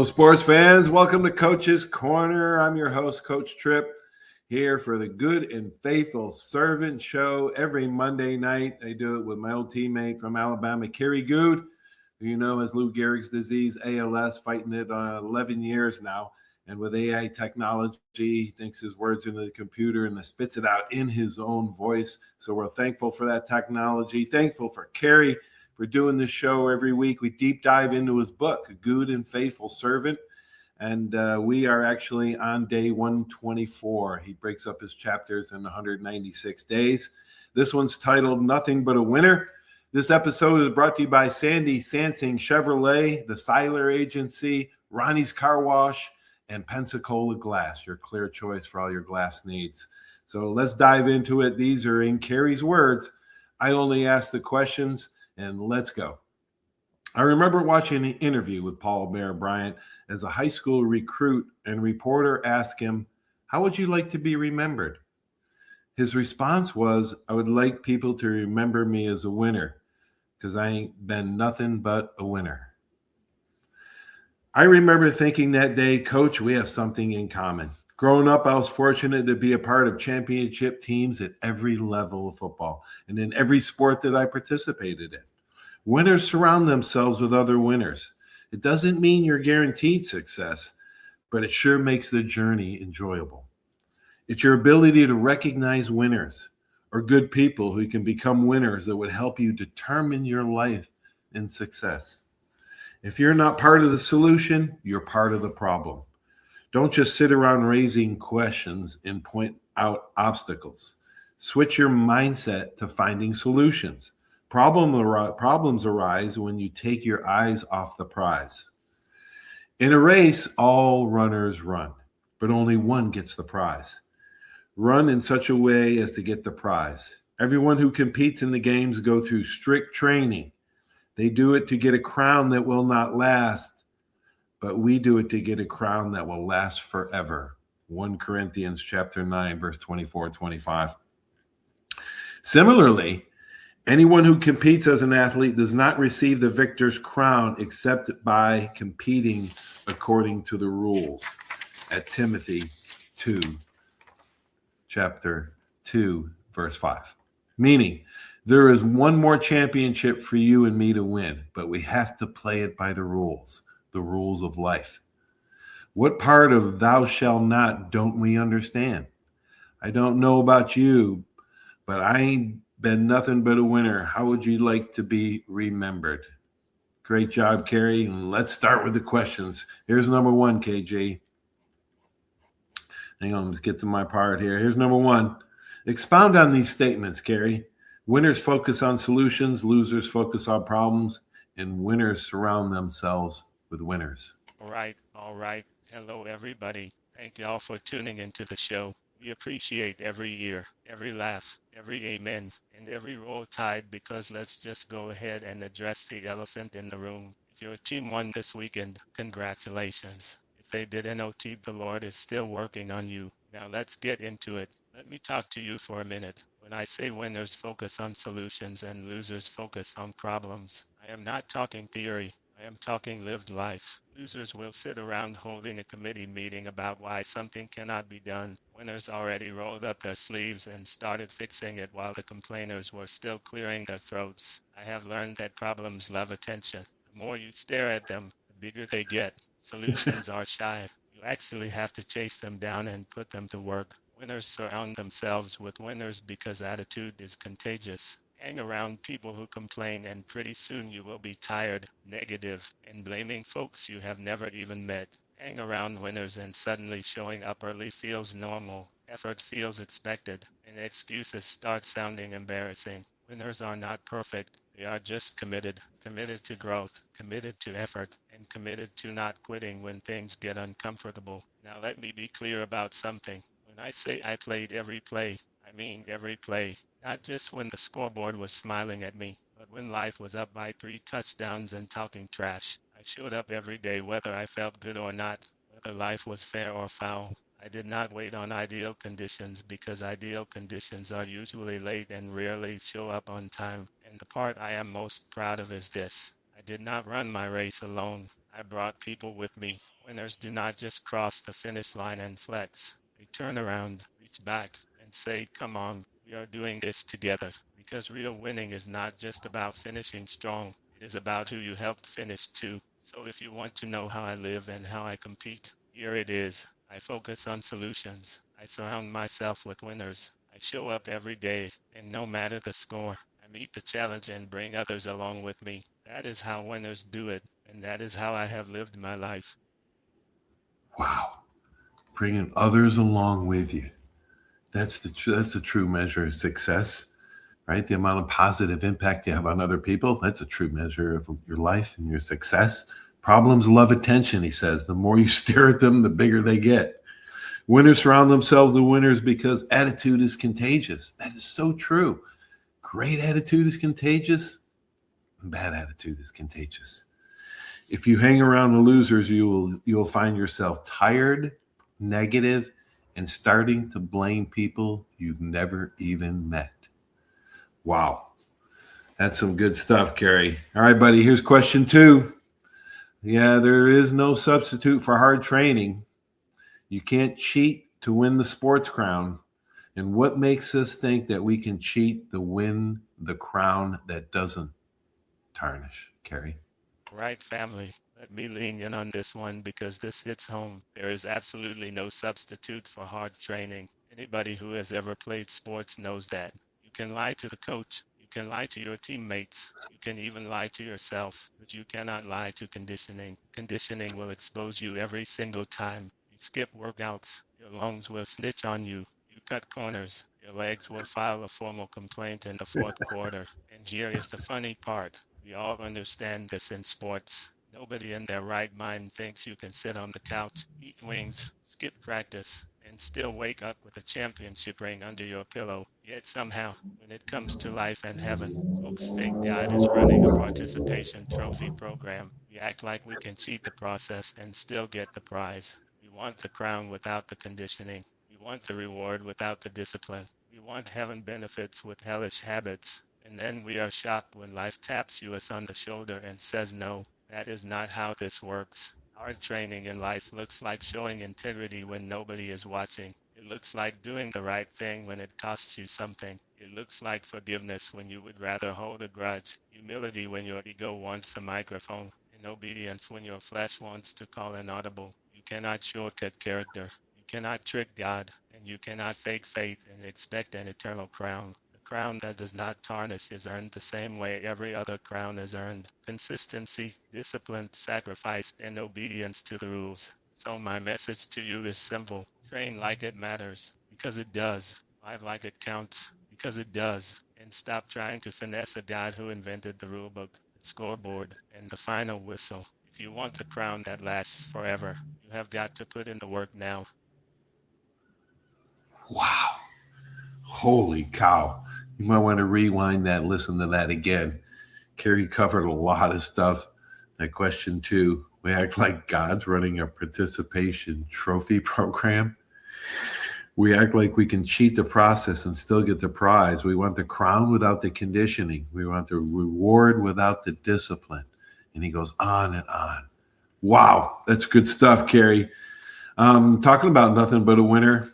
Hello, sports fans. Welcome to Coach's Corner. I'm your host, Coach Tripp, here for the Good and Faithful Servant Show every Monday night. I do it with my old teammate from Alabama, Kerry Goode, who you know has Lou Gehrig's disease, ALS, fighting it on 11 years now. And with AI technology, he thinks his words into the computer and then spits it out in his own voice. So we're thankful for that technology. Thankful for Kerry for doing this show every week. We deep dive into his book, A Good and Faithful Servant. And we are actually on day 124. He breaks up his chapters in 196 days. This one's titled Nothing But a Winner. This episode is brought to you by Sandy Sansing Chevrolet, the Seiler Agency, Ronnie's Car Wash, and Pensacola Glass, your clear choice for all your glass needs. So let's dive into it. These are in Kerry's words. I only ask the questions, and let's go. I remember watching an interview with Paul Bear Bryant as a high school recruit, and reporter asked him, "How would you like to be remembered?" His response was, "I would like people to remember me as a winner, because I ain't been nothing but a winner." I remember thinking that day, Coach, we have something in common. Growing up, I was fortunate to be a part of championship teams at every level of football and in every sport that I participated in. Winners surround themselves with other winners. It doesn't mean you're guaranteed success, but it sure makes the journey enjoyable. It's your ability to recognize winners or good people who can become winners that would help you determine your life and success. If you're not part of the solution, you're part of the problem. Don't just sit around raising questions and point out obstacles. Switch your mindset to finding solutions. Problems arise when you take your eyes off the prize. In a race, all runners run, but only one gets the prize. Run in such a way as to get the prize. Everyone who competes in the games go through strict training. They do it to get a crown that will not last, but we do it to get a crown that will last forever. 1 Corinthians chapter 9, verse 24-25. Similarly, anyone who competes as an athlete does not receive the victor's crown except by competing according to the rules. At Timothy 2, chapter 2, verse 5. Meaning, there is one more championship for you and me to win, but we have to play it by the rules of life. What part of thou shalt not don't we understand? I don't know about you, but I ain't been nothing but a winner. How would you like to be remembered? Great job, Kerry. Let's start with the questions. Here's number one, KJ. Hang on, let's get to my part here. Here's number one. Expound on these statements, Kerry. Winners focus on solutions, losers focus on problems, and winners surround themselves with winners. All right. Hello, everybody. Thank y'all for tuning into the show. We appreciate every year, every laugh, every amen, and every roll tide, because let's just go ahead and address the elephant in the room. If your team won this weekend, congratulations. If they didn't, OT, the Lord is still working on you. Now let's get into it. Let me talk to you for a minute. When I say winners focus on solutions and losers focus on problems, I am not talking theory. I am talking lived life. Losers will sit around holding a committee meeting about why something cannot be done. Winners already rolled up their sleeves and started fixing it while the complainers were still clearing their throats. I have learned that problems love attention. The more you stare at them, the bigger they get. Solutions are shy. You actually have to chase them down and put them to work. Winners surround themselves with winners because attitude is contagious. Hang around people who complain, and pretty soon you will be tired, negative, and blaming folks you have never even met. Hang around winners and suddenly showing up early feels normal. Effort feels expected, and excuses start sounding embarrassing. Winners are not perfect. They are just committed to growth, committed to effort, and committed to not quitting when things get uncomfortable. Now let me be clear about something. When I say I played every play, I mean every play. Not just when the scoreboard was smiling at me, but when life was up by 3 touchdowns and talking trash. I showed up every day whether I felt good or not, whether life was fair or foul. I did not wait on ideal conditions, because ideal conditions are usually late and rarely show up on time. And the part I am most proud of is this. I did not run my race alone. I brought people with me. Winners do not just cross the finish line and flex. They turn around, reach back, and say, come on, we are doing this together. Because real winning is not just about finishing strong, it is about who you helped finish too. So if you want to know how I live and how I compete, here it is. I focus on solutions. I surround myself with winners. I show up every day, and no matter the score, I meet the challenge and bring others along with me. That is how winners do it, and that is how I have lived my life. Wow. Bringing others along with you. That's the true measure of success, right? The amount of positive impact you have on other people. That's a true measure of your life and your success. Problems love attention, he says. The more you stare at them, the bigger they get. Winners surround themselves with winners because attitude is contagious. That is so true. Great attitude is contagious, and bad attitude is contagious. If you hang around the losers, you will find yourself tired, negative, and starting to blame people you've never even met. Wow, that's some good stuff, Kerry. All right, buddy. Here's question two. Yeah, there is no substitute for hard training. You can't cheat to win the sports crown. And what makes us think that we can cheat to win the crown that doesn't tarnish, Kerry? Right, family. Let me lean in on this one because this hits home. There is absolutely no substitute for hard training. Anybody who has ever played sports knows that. You can lie to the coach, you can lie to your teammates, you can even lie to yourself, but you cannot lie to conditioning. Conditioning will expose you every single time. You skip workouts, your lungs will snitch on you. You cut corners, your legs will file a formal complaint in the fourth quarter. And here is the funny part. We all understand this in sports. Nobody in their right mind thinks you can sit on the couch, eat wings, skip practice, and still wake up with a championship ring under your pillow. Yet somehow, when it comes to life and heaven, folks think God is running a participation trophy program. We act like we can cheat the process and still get the prize. We want the crown without the conditioning. We want the reward without the discipline. We want heaven benefits with hellish habits. And then we are shocked when life taps us on the shoulder and says, no, that is not how this works. Our training in life looks like showing integrity when nobody is watching. It looks like doing the right thing when it costs you something. It looks like forgiveness when you would rather hold a grudge, humility when your ego wants a microphone, and obedience when your flesh wants to call an audible. You cannot shortcut character. You cannot trick God, and you cannot fake faith and expect an eternal crown. The crown that does not tarnish is earned the same way every other crown is earned. Consistency, discipline, sacrifice, and obedience to the rules. So my message to you is simple. Train like it matters, because it does. Live like it counts, because it does. And stop trying to finesse a God who invented the rulebook, the scoreboard, and the final whistle. If you want a crown that lasts forever, you have got to put in the work now. Wow. Holy cow. You might want to rewind that, listen to that again. Kerry covered a lot of stuff. That question two. We act like God's running a participation trophy program. We act like we can cheat the process and still get the prize. We want the crown without the conditioning. We want the reward without the discipline. And he goes on and on. Wow, that's good stuff, Kerry. Talking about nothing but a winner.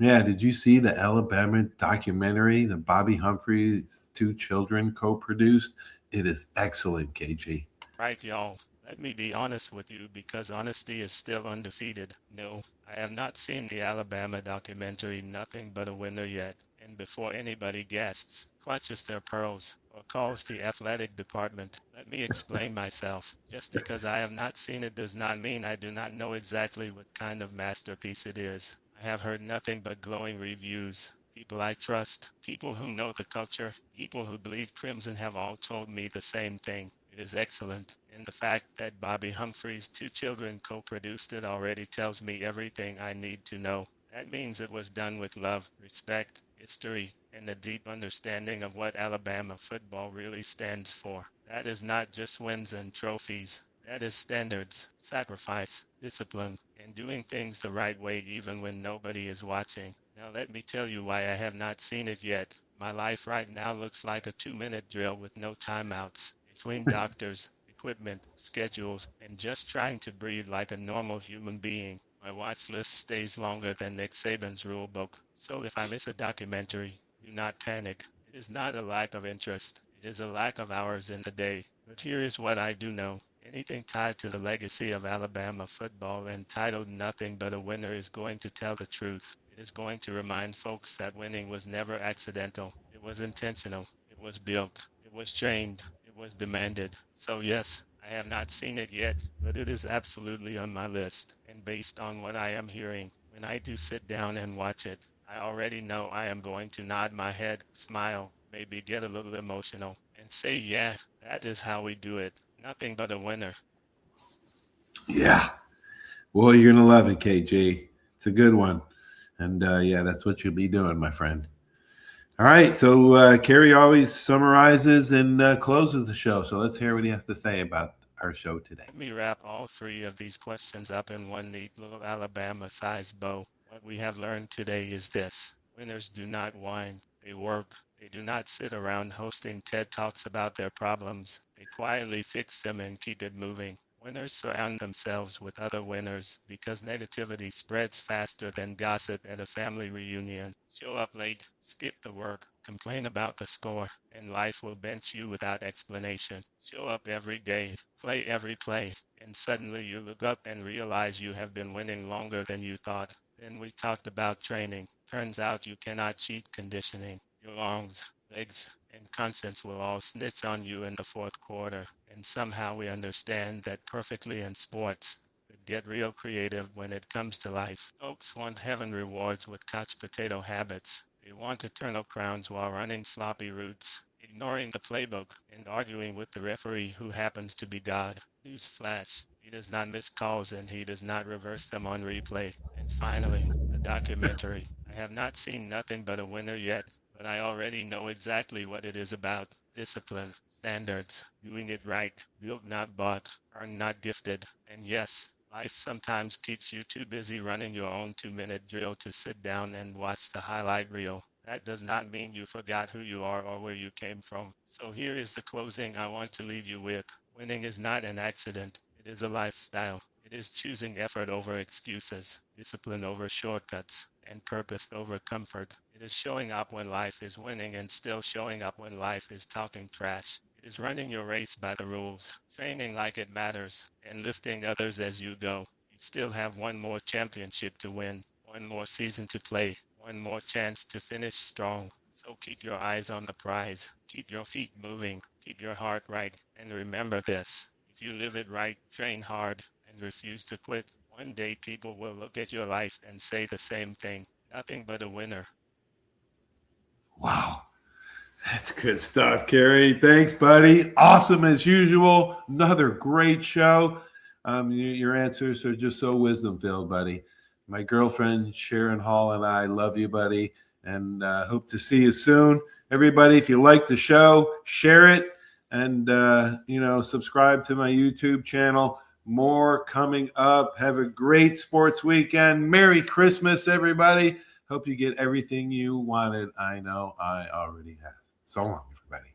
Yeah, did you see the Alabama documentary that Bobby Humphrey's two children co-produced? It is excellent, KG. Right, y'all. Let me be honest with you because honesty is still undefeated. No, I have not seen the Alabama documentary Nothing But a Winner yet. And before anybody gasps, clutches their pearls, or calls the athletic department, let me explain myself. Just because I have not seen it does not mean I do not know exactly what kind of masterpiece it is. I have heard nothing but glowing reviews. People I trust, people who know the culture, people who bleed crimson have all told me the same thing. It is excellent, and the fact that Bobby Humphrey's two children co-produced it already tells me everything I need to know. That means it was done with love, respect, history, and a deep understanding of what Alabama football really stands for. That is not just wins and trophies. That is standards, sacrifice, discipline, and doing things the right way even when nobody is watching. Now let me tell you why I have not seen it yet. My life right now looks like a 2-minute drill with no timeouts. Between doctors, equipment, schedules, and just trying to breathe like a normal human being. My watch list stays longer than Nick Saban's rule book, so if I miss a documentary, do not panic. It is not a lack of interest. It is a lack of hours in the day. But here is what I do know. Anything tied to the legacy of Alabama football entitled Nothing But a Winner is going to tell the truth. It is going to remind folks that winning was never accidental. It was intentional. It was built. It was trained. It was demanded. So yes, I have not seen it yet, but it is absolutely on my list. And based on what I am hearing, when I do sit down and watch it, I already know I am going to nod my head, smile, maybe get a little emotional, and say, yeah, that is how we do it. Nothing but a winner. Yeah. Boy, you're going to love it, KG. It's a good one. And yeah, that's what you'll be doing, my friend. All right. So Kerry always summarizes and closes the show. So let's hear what he has to say about our show today. Let me wrap all three of these questions up in one neat little Alabama-sized bow. What we have learned today is this. Winners do not whine. They work. They do not sit around hosting TED Talks about their problems. They quietly fix them and keep it moving. Winners surround themselves with other winners because negativity spreads faster than gossip at a family reunion. Show up late, skip the work, complain about the score, and life will bench you without explanation. Show up every day, play every play, and suddenly you look up and realize you have been winning longer than you thought. Then we talked about training. Turns out you cannot cheat conditioning. Your arms, legs, and conscience will all snitch on you in the fourth quarter. And somehow we understand that perfectly in sports. But get real creative when it comes to life. Folks want heaven rewards with couch potato habits. They want eternal crowns while running sloppy routes, ignoring the playbook, and arguing with the referee who happens to be God. Newsflash, he does not miss calls and he does not reverse them on replay. And finally, the documentary. I have not seen Nothing But a Winner yet, but I already know exactly what it is about. Discipline, standards, doing it right, built not bought, earned not gifted. And yes, life sometimes keeps you too busy running your own 2-minute drill to sit down and watch the highlight reel. That does not mean you forgot who you are or where you came from. So here is the closing I want to leave you with. Winning is not an accident. It is a lifestyle. It is choosing effort over excuses, discipline over shortcuts, and purpose over comfort. It is showing up when life is winning and still showing up when life is talking trash. It is running your race by the rules, training like it matters, and lifting others as you go. You still have one more championship to win, one more season to play, one more chance to finish strong. So keep your eyes on the prize, keep your feet moving, keep your heart right, and remember this. If you live it right, train hard, and refuse to quit, one day people will look at your life and say the same thing. Nothing but a winner. Wow. That's good stuff, Kerry. Thanks, buddy. Awesome as usual. Another great show. Your answers are just so wisdom-filled, buddy. My girlfriend, Sharon Hall, and I love you, buddy, and hope to see you soon. Everybody, if you like the show, share it, and, subscribe to my YouTube channel. More coming up. Have a great sports weekend. Merry Christmas, everybody. Hope you get everything you wanted. I know I already have. So long, everybody.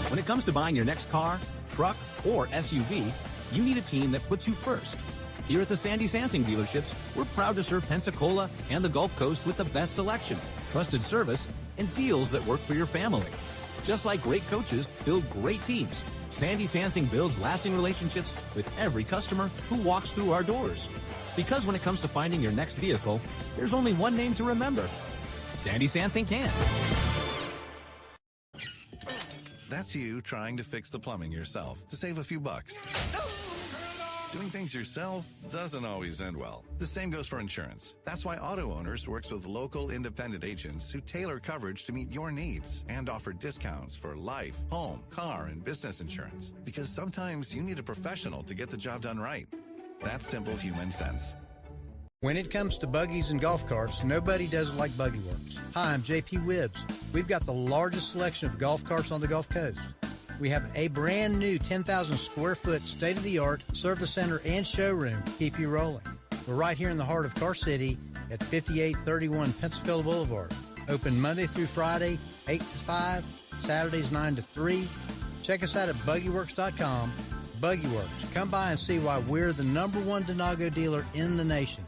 When it comes to buying your next car, truck, or SUV, you need a team that puts you first. Here at the Sandy Sansing dealerships, we're proud to serve Pensacola and the Gulf Coast with the best selection, trusted service, and deals that work for your family. Just like great coaches build great teams, Sandy Sansing builds lasting relationships with every customer who walks through our doors. Because when it comes to finding your next vehicle, there's only one name to remember. Sandy Sansing can. That's you trying to fix the plumbing yourself to save a few bucks. Doing things yourself doesn't always end well. The same goes for insurance. That's why Auto Owners works with local independent agents who tailor coverage to meet your needs and offer discounts for life, home, car, and business insurance. Because sometimes you need a professional to get the job done right. That's simple human sense. When it comes to buggies and golf carts, nobody does it like Buggy Works. Hi, I'm JP Wibbs. We've got the largest selection of golf carts on the Gulf Coast. We have a brand new 10,000 square foot state-of-the-art service center and showroom to keep you rolling. We're right here in the heart of Car City at 5831 Pensacola Boulevard. Open Monday through Friday, 8 to 5, Saturdays 9 to 3. Check us out at buggyworks.com. Buggy Works. Come by and see why we're the #1 Denago dealer in the nation.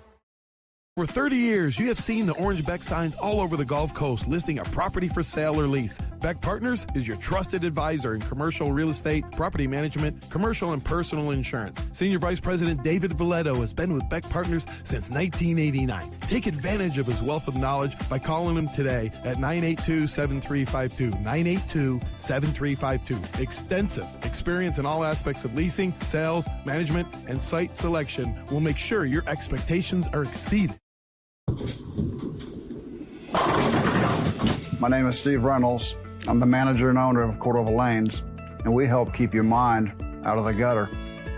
For 30 years, you have seen the orange Beck signs all over the Gulf Coast listing a property for sale or lease. Beck Partners is your trusted advisor in commercial real estate, property management, commercial and personal insurance. Senior Vice President David Valletto has been with Beck Partners since 1989. Take advantage of his wealth of knowledge by calling him today at 982-7352, 982-7352. Extensive experience in all aspects of leasing, sales, management, and site selection will make sure your expectations are exceeded. My name is Steve Reynolds. I'm the manager and owner of Cordova Lanes, and we help keep your mind out of the gutter.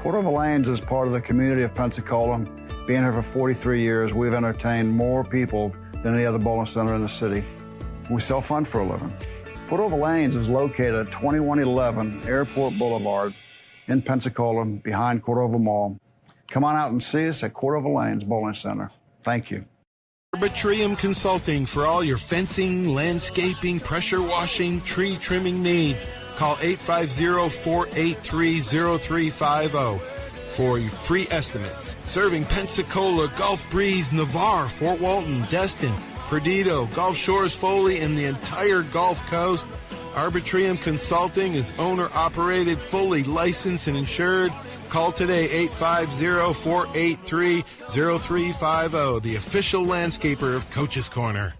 Cordova Lanes is part of the community of Pensacola. Being here for 43 years, we've entertained more people than any other bowling center in the city. We sell fun for a living. Cordova Lanes is located at 2111 Airport Boulevard in Pensacola, behind Cordova Mall. Come on out and see us at Cordova Lanes Bowling Center. Thank you. Arbitrium Consulting for all your fencing, landscaping, pressure washing, tree trimming needs. Call 850-483-0350 for your free estimates. Serving Pensacola, Gulf Breeze, Navarre, Fort Walton, Destin, Perdido, Gulf Shores, Foley, and the entire Gulf Coast. Arbitrium Consulting is owner-operated, fully licensed and insured. Call today, 850-483-0350, the official landscaper of Coach's Corner.